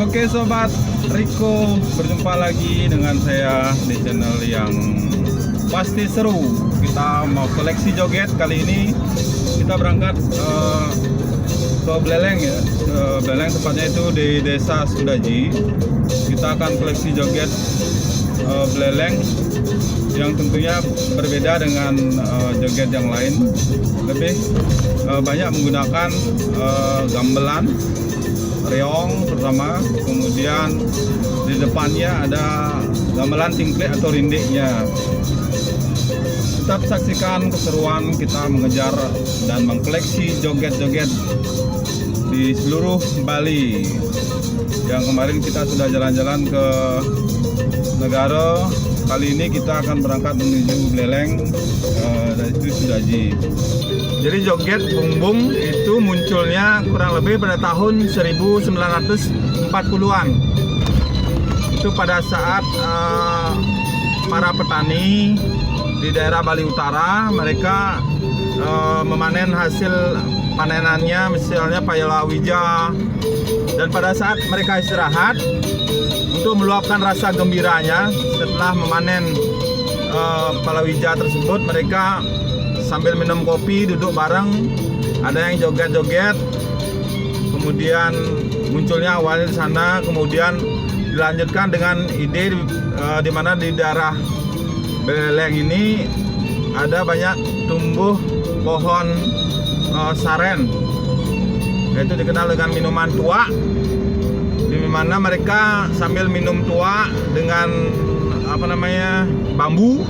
Oke sobat Riko, berjumpa lagi dengan saya di channel yang pasti seru. Kita mau koleksi joget. Kali ini kita berangkat ke Beleleng ya. Beleleng tepatnya itu di desa Sudaji. Kita akan koleksi joget Beleleng yang tentunya berbeda dengan joget yang lain. Lebih banyak menggunakan gamelan, reong terutama, kemudian di depannya ada gamelan tingklik atau rindiknya. Tetap saksikan keseruan kita mengejar dan mengkoleksi joget-joget di seluruh Bali. Yang kemarin kita sudah jalan-jalan ke Negara, kali ini kita akan berangkat menuju Beleleng, dari itu Sudaji. Jadi joget bumbung itu munculnya kurang lebih pada tahun 1940-an. Itu pada saat para petani di daerah Bali Utara, mereka memanen hasil panenannya, misalnya palawija. Dan pada saat mereka istirahat, untuk meluapkan rasa gembiranya setelah memanen palawija tersebut, mereka sambil minum kopi, duduk bareng, ada yang joget-joget. Kemudian munculnya awalnya di sana, kemudian dilanjutkan dengan ide di mana di daerah Beleleng ini ada banyak tumbuh pohon saren, yaitu dikenal dengan minuman tua, di mana mereka sambil minum tua dengan bambu.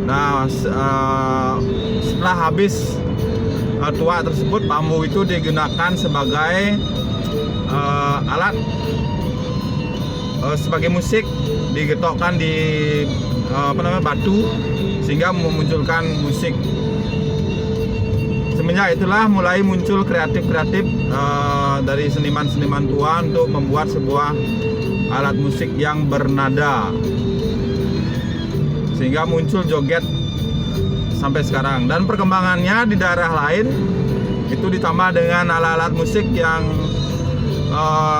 Nah, setelah habis tua tersebut, bambu itu digunakan sebagai alat sebagai musik, digetokkan di batu sehingga memunculkan musik. Semenjak itulah mulai muncul kreatif dari seniman-seniman tua untuk membuat sebuah alat musik yang bernada, sehingga muncul joget sampai sekarang. Dan perkembangannya di daerah lain itu ditambah dengan alat-alat musik yang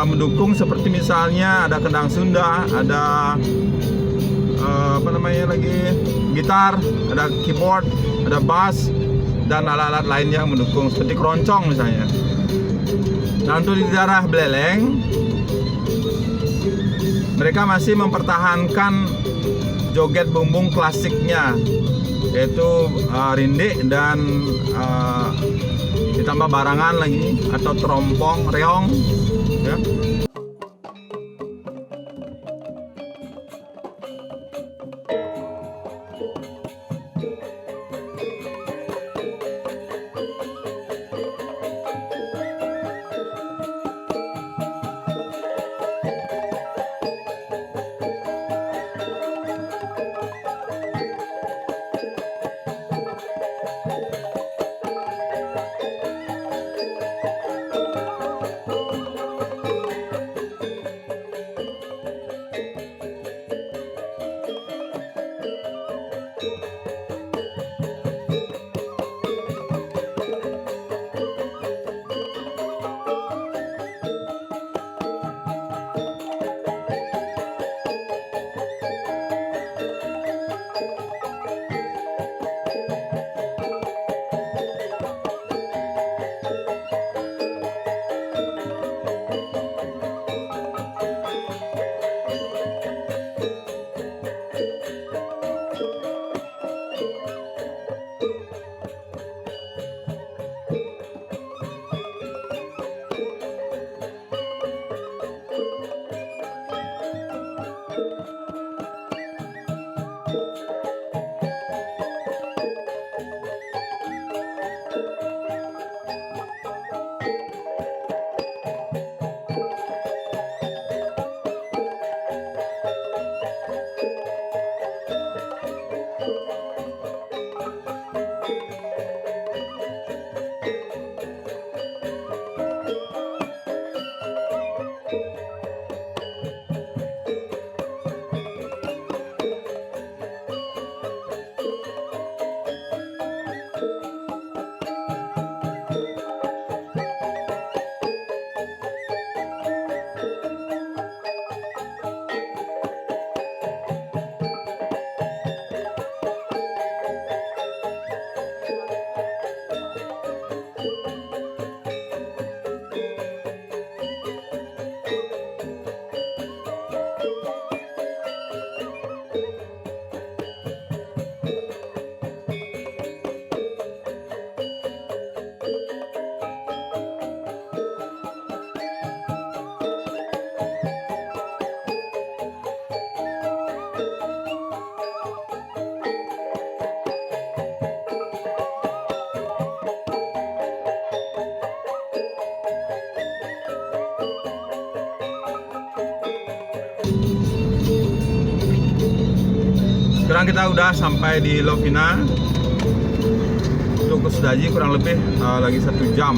mendukung, seperti misalnya ada kendang Sunda, ada gitar, ada keyboard, ada bass, dan alat-alat lain yang mendukung seperti keroncong misalnya. Nah, untuk di daerah Beleleng, mereka masih mempertahankan joget bumbung klasiknya, yaitu rindik dan ditambah barangan lagi atau terompong, reong ya. Sekarang kita udah sampai di Lovina. Untuk ke Sedaji kurang lebih lagi 1 jam.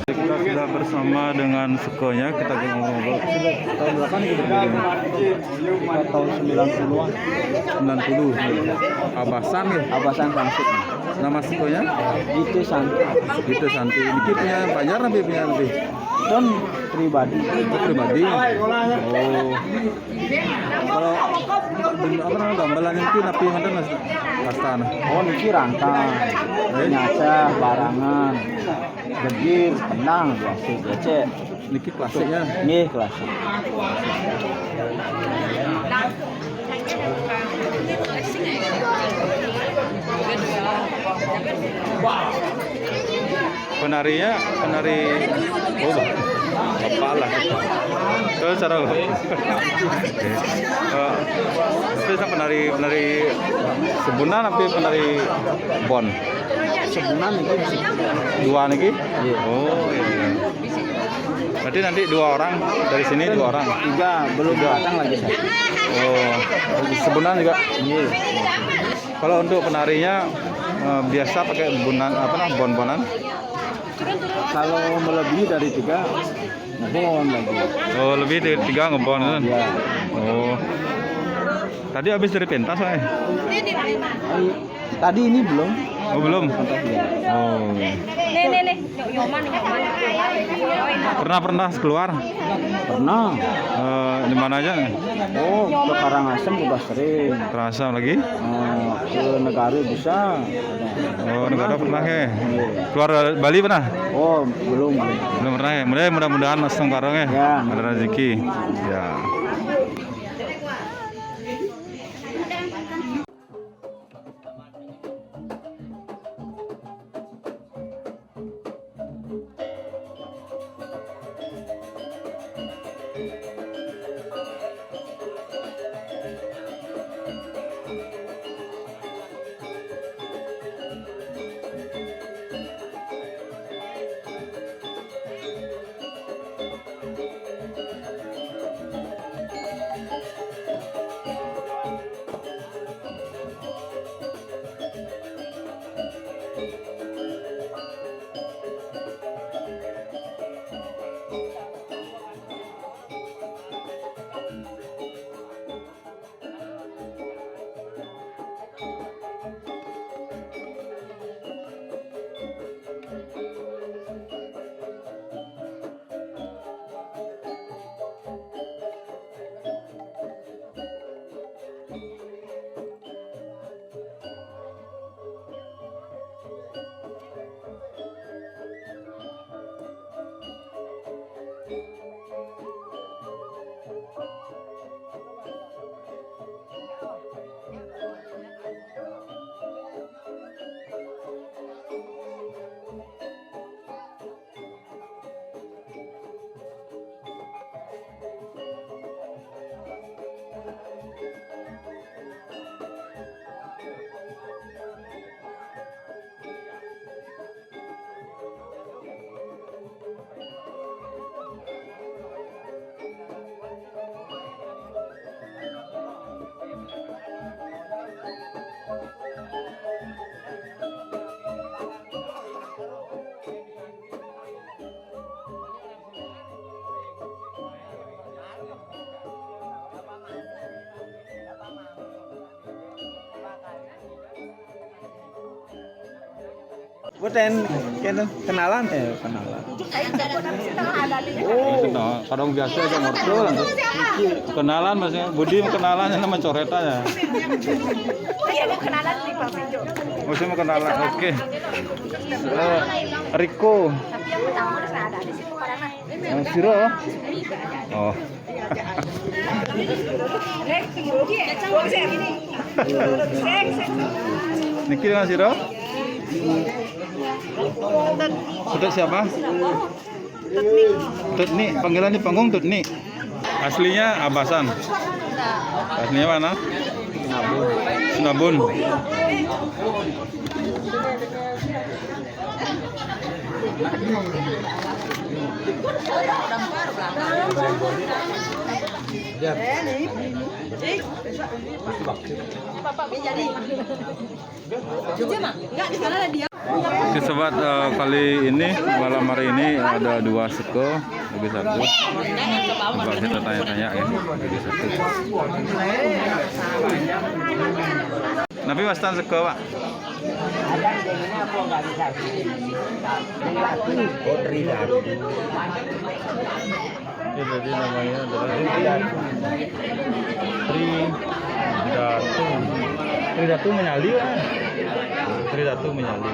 Kita sudah bersama dengan Sukonya, kita ngobrol. Tahun berapa nih kita tahun 90-an. 90. Abasan ya? Abasan Samsik. Nama Sukonya? Itu Santi. Gitu Santi. Ini punya Banjar lebih punya lebih. Ton pribadi. Oh, pribadi. Oh. Kalau apa namanya gambaran itu napi yang ada pastana. Oh niki rangka, nyaca, barangan, gegir, penang, biasa biasa. Niki klasiknya. Nih klasik. Penarinya penari bapak lah. Terus cara itu penari sebunan tapi penari bon. Sebulan itu Dua niki? Iya. Oh iya. Berarti nanti 2 orang dari sini 2 orang. 3 belum datang lagi saya. Oh, sebunan juga. Iya. Kalau untuk penarinya biasa pakai bon-bonan. Kalau melebihi dari 3 ngebon lagi. Oh, lebih dari 3 ngebon kan? Iya. Oh. Tadi habis dari pentas ya? Tadi ini belum. Oh, belum. Oh. Nih, nyoman. Pernah keluar? Pernah. Di mana aja? Oh, ke Karangasem juga sering. Terasa lagi? Ke negara bisa. Oh, negara pernah ya? Keluar Bali pernah? Oh, belum. Belum pernah ya? Mudah-mudahan langsung karang ya? Ya. Ada rezeki. Ya. Buten kenalan kenalan. Oh, kadang biasa aja mertua nanti. Kenalan maksudnya, Budi mau kenalan sama coretannya. Iya, mau kenalan nih Pak Bejo. Oh, saya mau kenalan, oke. Riko. Tapi yang pertama udah ada di situ karena Siro. Oh. Niki dengan Siro? Tutut siapa? Tutni, panggilan di panggung Tutni. Aslinya Abasan. Aslinya mana? Sinabun. Oke sobat, kali ini malam hari ini ada 2 seko bagi satu. Coba kita tanya-tanya ya bagi satu. Nabi wastan seko pak. Jadi namanya adalah Tridatu menyali. Tridatu menyali.